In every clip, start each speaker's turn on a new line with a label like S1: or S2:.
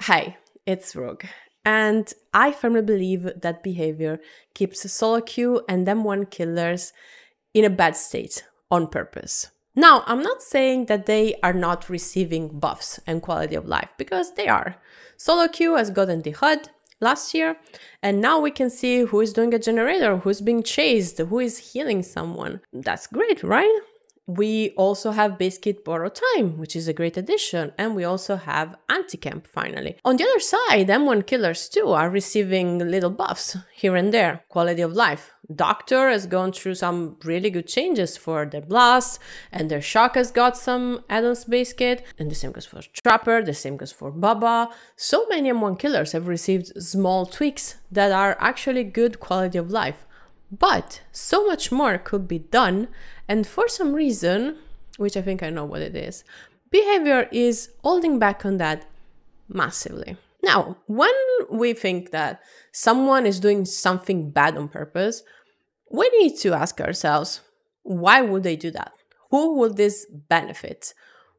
S1: Hi, it's Rogue, and I firmly believe that behavior keeps soloq and M1 killers in a bad state on purpose. Now, I'm not saying that they are not receiving buffs and quality of life, because they are. Soloq has gotten the HUD last year, and now we can see who is doing a generator, who's being chased, who is healing someone. That's great, right? We also have base kit borrow time, which is a great addition, and we also have anti-camp finally. On the other side, M1 killers too are receiving little buffs here and there. Quality of life. Doctor has gone through some really good changes for their blast, and their shock has got some add-ons base kit, and the same goes for Trapper, the same goes for Baba. So many M1 killers have received small tweaks that are actually good quality of life. But so much more could be done, and for some reason, which I think I know what it is, behavior is holding back on that massively. Now, when we think that someone is doing something bad on purpose, we need to ask ourselves, why would they do that? Who will this benefit?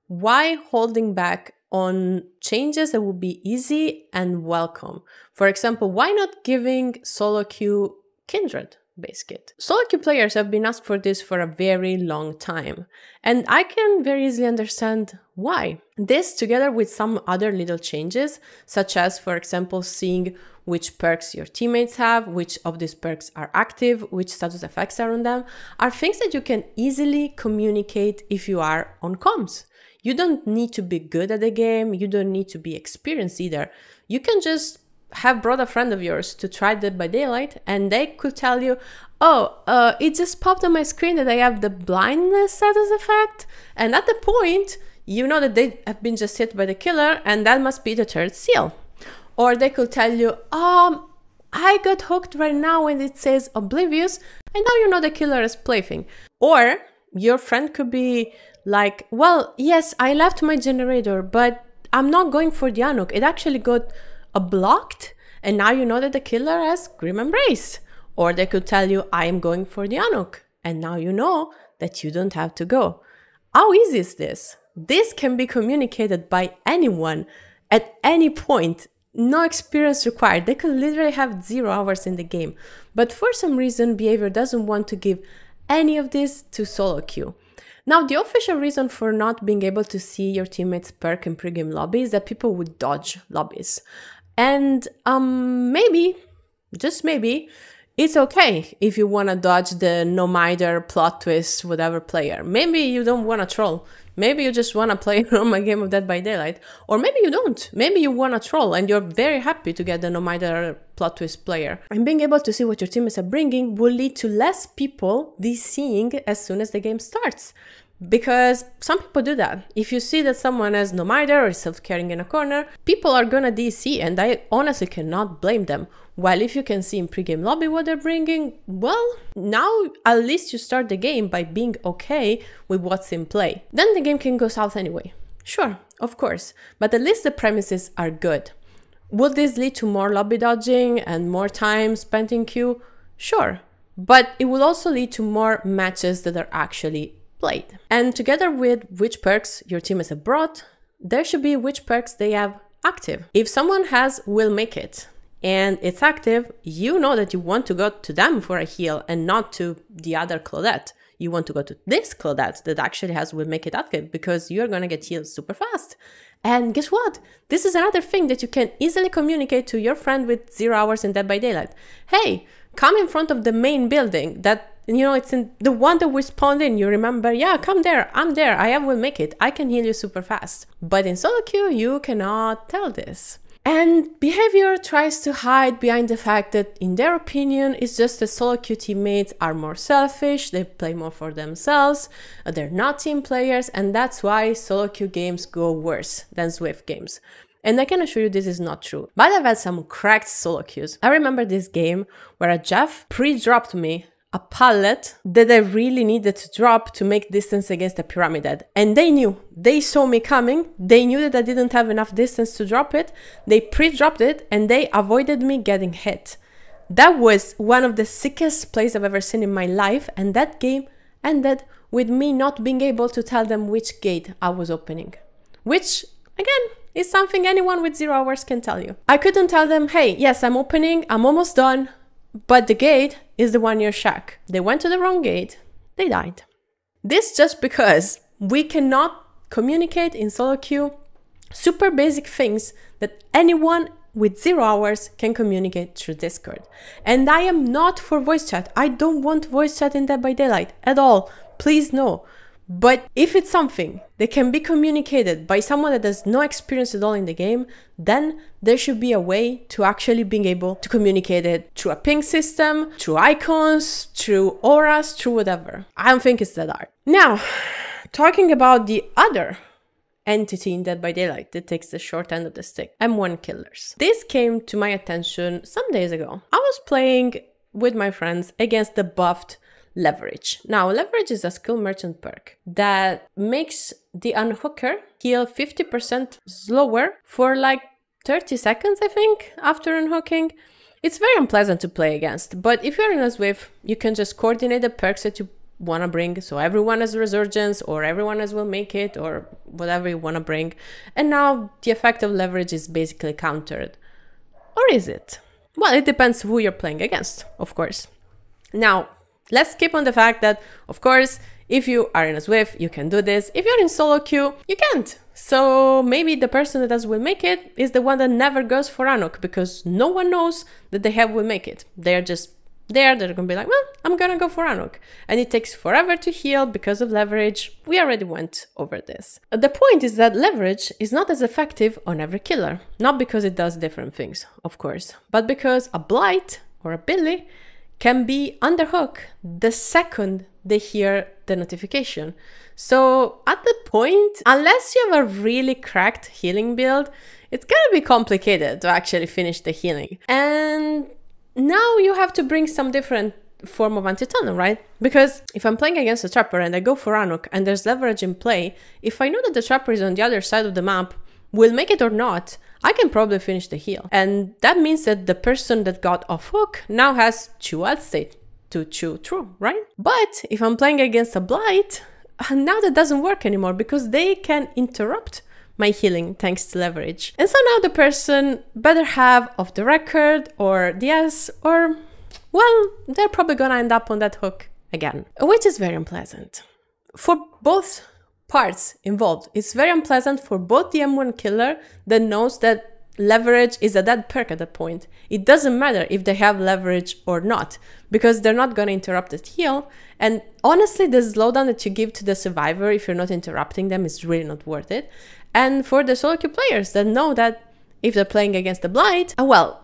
S1: Why holding back on changes that would be easy and welcome? For example, why not giving soloq Kindred base kit? Soloq players have been asked for this for a very long time, and I can very easily understand why. This, together with some other little changes, such as, for example, seeing which perks your teammates have, which of these perks are active, which status effects are on them, are things that you can easily communicate if you are on comms. You don't need to be good at the game, you don't need to be experienced either. You can just have brought a friend of yours to try Dead by Daylight, and they could tell you, oh, it just popped on my screen that I have the blindness status effect, and at the point, you know that they have been just hit by the killer, and that must be the third seal. Or they could tell you, I got hooked right now when it says Oblivious, and now you know the killer is plaything. Or your friend could be like, well, yes, I left my generator, but I'm not going for the Anuk. It actually got blocked, and now you know that the killer has Grim Embrace. Or they could tell you, I am going for the Anuk, and now you know that you don't have to go. How easy is this? This can be communicated by anyone at any point. No experience required. They could literally have 0 hours in the game. But for some reason, behavior doesn't want to give any of this to soloq. Now, the official reason for not being able to see your teammates perk in pregame lobby is that people would dodge lobbies. And maybe, just maybe, it's okay if you want to dodge the no miter, plot twist, whatever player. Maybe you don't want to troll. Maybe you just want to play a normal game of Dead by Daylight. Or maybe you don't. Maybe you want to troll and you're very happy to get the no miter, plot twist player. And being able to see what your teammates are bringing will lead to less people DCing as soon as the game starts. Because some people do that. If you see that someone has no miter or is self-carrying in a corner, people are gonna DC, and I honestly cannot blame them. While if you can see in pregame lobby what they're bringing, well, now at least you start the game by being okay with what's in play. Then the game can go south anyway. Sure, of course, but at least the premises are good. Will this lead to more lobby dodging and more time spent in queue? Sure, but it will also lead to more matches that are actually played. And together with which perks your teammates have brought, there should be which perks they have active. If someone has Will Make It and it's active, you know that you want to go to them for a heal and not to the other Claudette. You want to go to this Claudette that actually has Will Make It active, because you're gonna get healed super fast. And guess what? This is another thing that you can easily communicate to your friend with 0 hours in Dead by Daylight. Hey, come in front of the main building that, you know, it's in the one that we spawned in. You remember, yeah, come there, I'm there, I will make it, I can heal you super fast. But in soloq, you cannot tell this. And behavior tries to hide behind the fact that, in their opinion, it's just that soloq teammates are more selfish, they play more for themselves, they're not team players, and that's why soloq games go worse than Swift games. And I can assure you this is not true. But I've had some cracked soloqs. I remember this game where a Jeff pre-dropped me a pallet that I really needed to drop to make distance against the Pyramid Head. And they knew. They saw me coming. They knew that I didn't have enough distance to drop it. They pre-dropped it and they avoided me getting hit. That was one of the sickest plays I've ever seen in my life, and that game ended with me not being able to tell them which gate I was opening. Which, again, is something anyone with 0 hours can tell you. I couldn't tell them, hey, yes, I'm opening, I'm almost done, but the gate is the 1 year shack. They went to the wrong gate, they died. This just because we cannot communicate in solo queue super basic things that anyone with 0 hours can communicate through Discord. And I am not for voice chat. I don't want voice chat in Dead by Daylight at all. Please no. But if it's something that can be communicated by someone that has no experience at all in the game, then there should be a way to actually being able to communicate it through a ping system, through icons, through auras, through whatever. I don't think it's that hard. Now, talking about the other entity in Dead by Daylight that takes the short end of the stick, M1 killers. This came to my attention some days ago. I was playing with my friends against the buffed Leverage. Now, Leverage is a skill merchant perk that makes the unhooker heal 50% slower for like 30 seconds, I think, after unhooking. It's very unpleasant to play against, but if you're in a Swift, you can just coordinate the perks that you want to bring, so everyone has Resurgence or everyone has Will Make It or whatever you want to bring, and now the effect of Leverage is basically countered. Or is it? Well, it depends who you're playing against, of course. Now, let's skip on the fact that, of course, if you are in a Swift, you can do this. If you're in solo queue, you can't. So maybe the person that has Will Make It is the one that never goes for Anuk, because no one knows that they have Will Make It. They're just there, they're gonna be like, well, I'm gonna go for Anuk. And it takes forever to heal because of Leverage. We already went over this. The point is that Leverage is not as effective on every killer. Not because it does different things, of course, but because a Blight or a Billy can be underhook the second they hear the notification. So at the point, unless you have a really cracked healing build, it's gonna be complicated to actually finish the healing. And now you have to bring some different form of anti-tunnel, right? Because if I'm playing against a Trapper and I go for Anuk and there's Leverage in play, if I know that the Trapper is on the other side of the map, Will Make It or not, I can probably finish the heal. And that means that the person that got off hook now has chew alt state to chew through, right? But if I'm playing against a Blight, now that doesn't work anymore because they can interrupt my healing thanks to Leverage. And so now the person better have off the record or DS or, well, they're probably gonna end up on that hook again, which is very unpleasant. For both parts involved, it's very unpleasant for both the M1 killer that knows that Leverage is a dead perk at that point. It doesn't matter if they have Leverage or not, because they're not gonna interrupt the heal. And honestly, the slowdown that you give to the survivor if you're not interrupting them is really not worth it. And for the solo queue players that know that if they're playing against the Blight, well,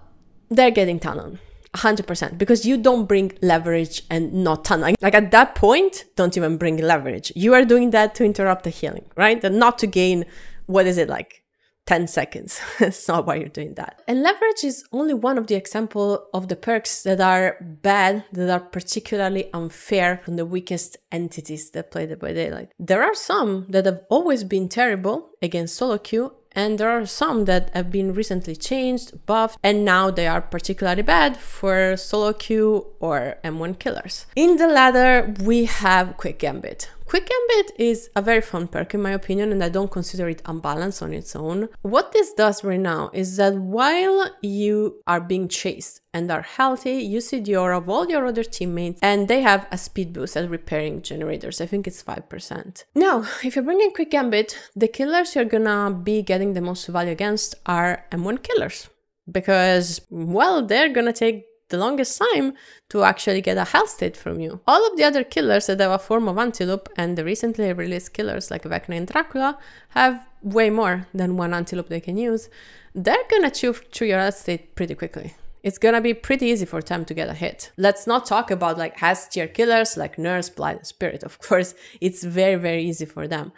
S1: they're getting tunneled. 100%, because you don't bring Leverage and not tunneling. Like at that point, don't even bring Leverage. You are doing that to interrupt the healing, right? And not to gain, what is it, like 10 seconds. That's not why you're doing that. And Leverage is only one of the examples of the perks that are bad, that are particularly unfair on the weakest entities that play Dead by Daylight. There are some that have always been terrible against solo queue, and there are some that have been recently changed, buffed, and now they are particularly bad for solo queue or M1 killers. In the latter, we have Quick Gambit. Quick Gambit is a very fun perk in my opinion, and I don't consider it unbalanced on its own. What this does right now is that while you are being chased and are healthy, you see the aura of all your other teammates, and they have a speed boost at repairing generators. I think it's 5%. Now, if you're bringing Quick Gambit, the killers you're gonna be getting the most value against are M1 killers, because, well, they're gonna take the longest time to actually get a health state from you. All of the other killers that have a form of anti-loop, and the recently released killers like Vecna and Dracula have way more than one anti-loop they can use. They're gonna chew through your health state pretty quickly. It's gonna be pretty easy for them to get a hit. Let's not talk about like S tier killers like Nurse, Blight, and Spirit. Of course, it's very, very easy for them.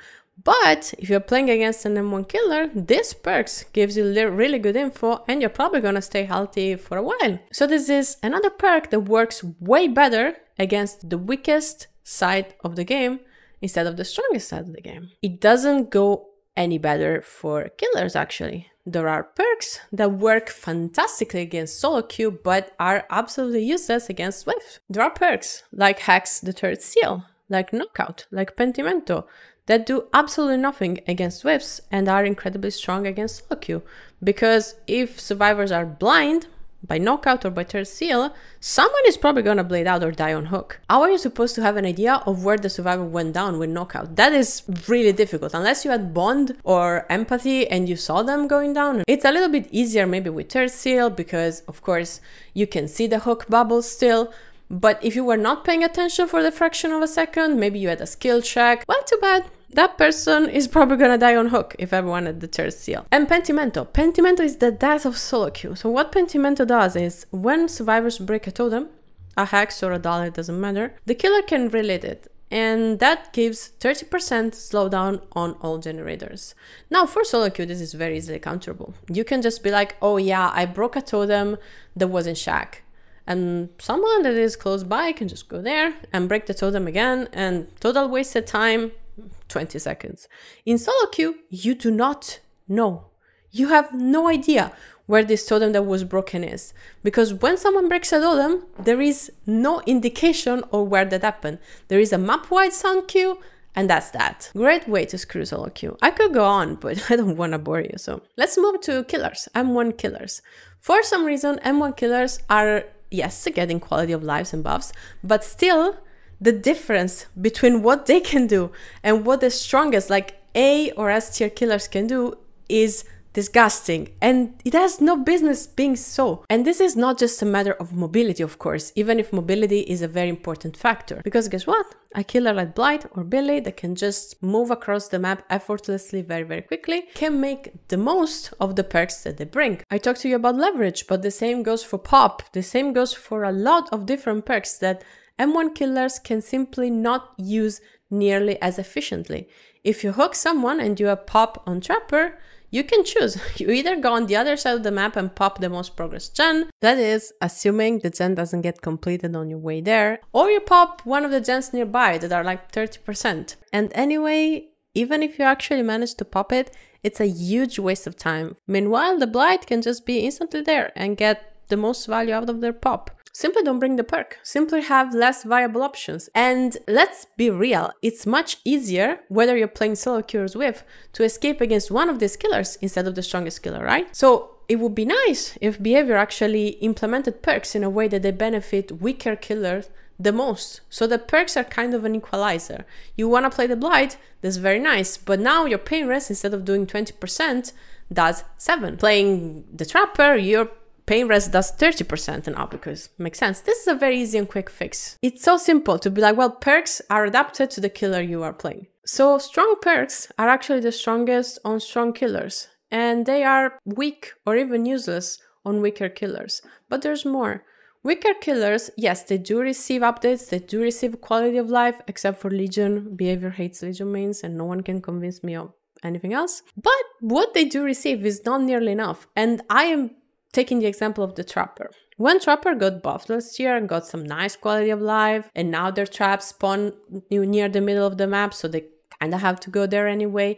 S1: But if you're playing against an M1 killer, this perks gives you really good info, and you're probably gonna stay healthy for a while. So this is another perk that works way better against the weakest side of the game instead of the strongest side of the game. It doesn't go any better for killers actually. There are perks that work fantastically against solo queue but are absolutely useless against Swift. There are perks like Hex the Third Seal, like Knockout, like Pentimento, that do absolutely nothing against whiffs and are incredibly strong against soloq. Because if survivors are blind by knockout or by third seal, someone is probably gonna blade out or die on hook. How are you supposed to have an idea of where the survivor went down with knockout? That is really difficult, unless you had bond or empathy and you saw them going down. It's a little bit easier maybe with third seal, because of course you can see the hook bubble still. But if you were not paying attention for the fraction of a second, maybe you had a skill check, well, too bad. That person is probably gonna die on hook if everyone had the third seal. And pentimento. Pentimento is the death of soloq. So what pentimento does is, when survivors break a totem, a hex or a doll, it doesn't matter, the killer can relate it. And that gives 30% slowdown on all generators. Now for soloq, this is very easily counterable. You can just be like, oh yeah, I broke a totem that was in shack. And someone that is close by can just go there and break the totem again, and total wasted time, 20 seconds. In soloq, you do not know. You have no idea where this totem that was broken is. Because when someone breaks a totem, there is no indication of where that happened. There is a map-wide sound cue, and that's that. Great way to screw soloq. I could go on, but I don't want to bore you. So let's move to killers, M1 killers. For some reason, M1 killers are, yes, getting quality of lives and buffs, but still the difference between what they can do and what the strongest like A or S tier killers can do is disgusting, and it has no business being so. And this is not just a matter of mobility, of course, even if mobility is a very important factor, because guess what? A killer like Blight or Billy that can just move across the map effortlessly very quickly can make the most of the perks that they bring. I talked to you about leverage, but the same goes for pop. The same goes for a lot of different perks that M1 killers can simply not use nearly as efficiently. If you hook someone and you have pop on Trapper, you can choose. You either go on the other side of the map and pop the most progress gen, that is, assuming the gen doesn't get completed on your way there, or you pop one of the gens nearby that are like 30%. And anyway, even if you actually manage to pop it, it's a huge waste of time. Meanwhile, the Blight can just be instantly there and get the most value out of their pop. Simply don't bring the perk. Simply have less viable options. And let's be real, it's much easier, whether you're playing soloq or with, to escape against one of these killers instead of the strongest killer, right? So it would be nice if behavior actually implemented perks in a way that they benefit weaker killers the most. So the perks are kind of an equalizer. You want to play the Blight, that's very nice, but now your pain rest, instead of doing 20%, does 7. Playing the Trapper, your pain rest does 30% and up, because makes sense. This is a very easy and quick fix. It's so simple to be like, well, perks are adapted to the killer you are playing. So strong perks are actually the strongest on strong killers, and they are weak or even useless on weaker killers. But there's more. Weaker killers, yes, they do receive updates, they do receive quality of life, except for Legion. Behavior hates Legion mains, and no one can convince me of anything else. But what they do receive is not nearly enough, and I am taking the example of the Trapper. When Trapper got buffed last year and got some nice quality of life, and now their traps spawn near the middle of the map, so they kind of have to go there anyway,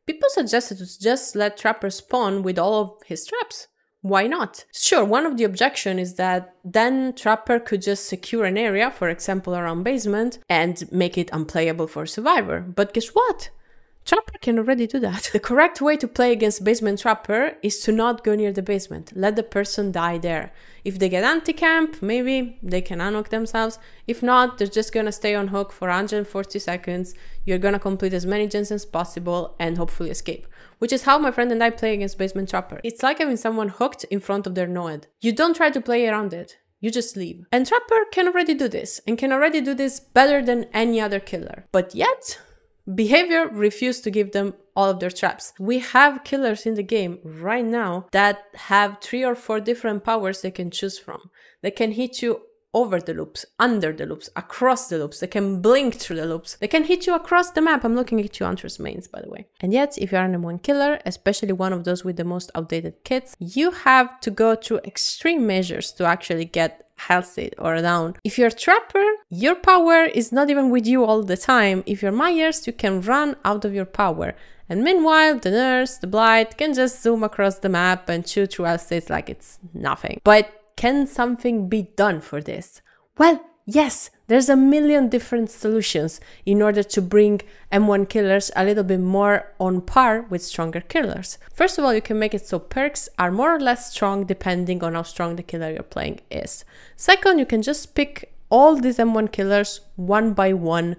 S1: people suggested to just let Trapper spawn with all of his traps. Why not? Sure, one of the objections is that then Trapper could just secure an area, for example around basement, and make it unplayable for Survivor. But guess what? Trapper can already do that. The correct way to play against basement Trapper is to not go near the basement. Let the person die there. If they get anti-camp, maybe they can unhook themselves. If not, they're just gonna stay on hook for 140 seconds. You're gonna complete as many gens as possible and hopefully escape. Which is how my friend and I play against basement Trapper. It's like having someone hooked in front of their Noed. You don't try to play around it. You just leave. And Trapper can already do this, and can already do this better than any other killer. But yet, behavior refused to give them all of their traps. We have killers in the game right now that have 3 or 4 different powers they can choose from. They can hit you over the loops, under the loops, across the loops. They can blink through the loops. They can hit you across the map. I'm looking at you, Hunter's mains, by the way. And yet, if you're an M1 killer, especially one of those with the most outdated kits, you have to go through extreme measures to actually get health state or down. If you're Trapper, your power is not even with you all the time. If you're Myers, you can run out of your power. And meanwhile, the Nurse, the Blight can just zoom across the map and chew through health states like it's nothing. But can something be done for this? Well, Yes, there's a million different solutions in order to bring M1 killers a little bit more on par with stronger killers. First of all, you can make it so perks are more or less strong depending on how strong the killer you're playing is. Second, you can just pick all these M1 killers one by one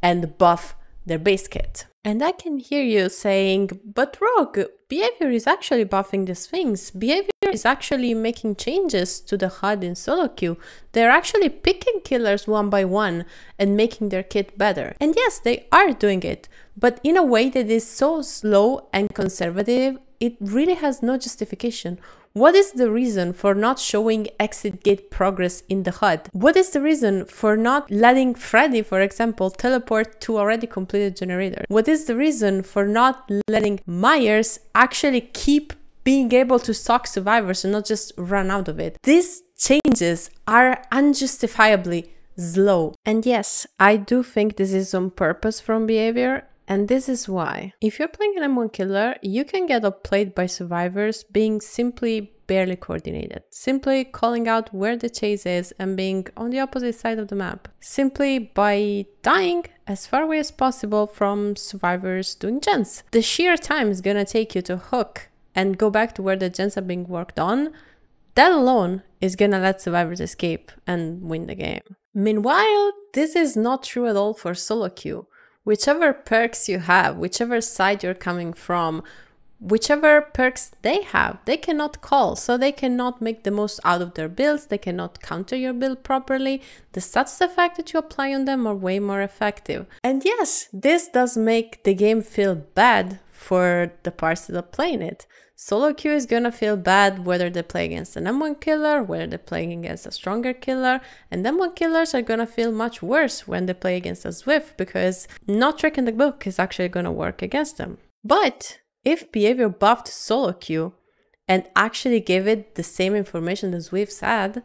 S1: and buff their base kit. And I can hear you saying, but Rogue, Behavior is actually buffing these things. Behavior is actually making changes to the HUD in solo queue. They're actually picking killers one by one and making their kit better. And yes, they are doing it, but in a way that is so slow and conservative, it really has no justification. What is the reason for not showing exit gate progress in the HUD? What is the reason for not letting Freddy, for example, teleport to already completed generator? What is the reason for not letting Myers actually keep being able to stalk survivors and not just run out of it? These changes are unjustifiably slow. And yes, I do think this is on purpose from Behavior. And this is why. If you're playing an M1 killer, you can get outplayed by survivors being simply barely coordinated, simply calling out where the chase is and being on the opposite side of the map, simply by dying as far away as possible from survivors doing gens. The sheer time is gonna take you to hook and go back to where the gens are being worked on. That alone is gonna let survivors escape and win the game. Meanwhile, this is not true at all for solo queue. Whichever perks you have, whichever side you're coming from, whichever perks they have, they cannot call, so they cannot make the most out of their builds, they cannot counter your build properly. The stats effect that you apply on them are way more effective. And yes, this does make the game feel bad for the parties that are playing it. Solo queue is gonna feel bad whether they play against an M1 killer, whether they're playing against a stronger killer, and M1 killers are gonna feel much worse when they play against a Zwift because not tricking the book is actually gonna work against them. But if Behavior buffed solo queue and actually gave it the same information the Zwifts had,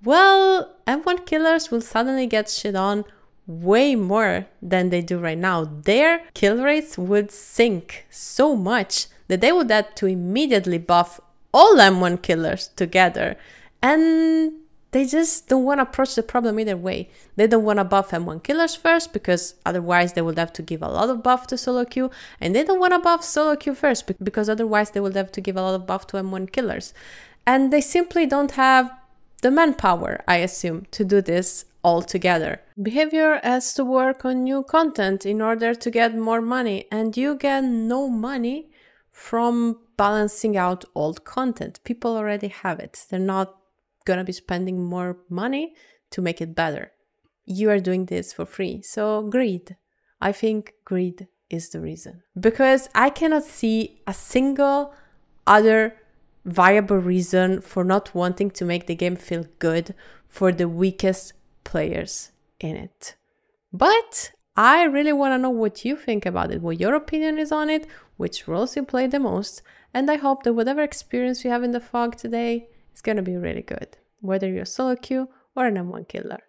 S1: well, M1 killers will suddenly get shit on way more than they do right now. Their kill rates would sink so much that they would have to immediately buff all M1 killers together. And they just don't want to approach the problem either way. They don't want to buff M1 killers first because otherwise they would have to give a lot of buff to solo queue. And they don't want to buff solo queue first because otherwise they would have to give a lot of buff to M1 killers. And they simply don't have the manpower, I assume, to do this all together. Behavior has to work on new content in order to get more money, and you get no money from balancing out old content. People already have it. They're not gonna be spending more money to make it better. You are doing this for free. So greed. I think greed is the reason. Because I cannot see a single other viable reason for not wanting to make the game feel good for the weakest players in it. But I really want to know what you think about it, what your opinion is on it, which roles you play the most, and I hope that whatever experience you have in the fog today is going to be really good, whether you're solo queue or an M1 killer.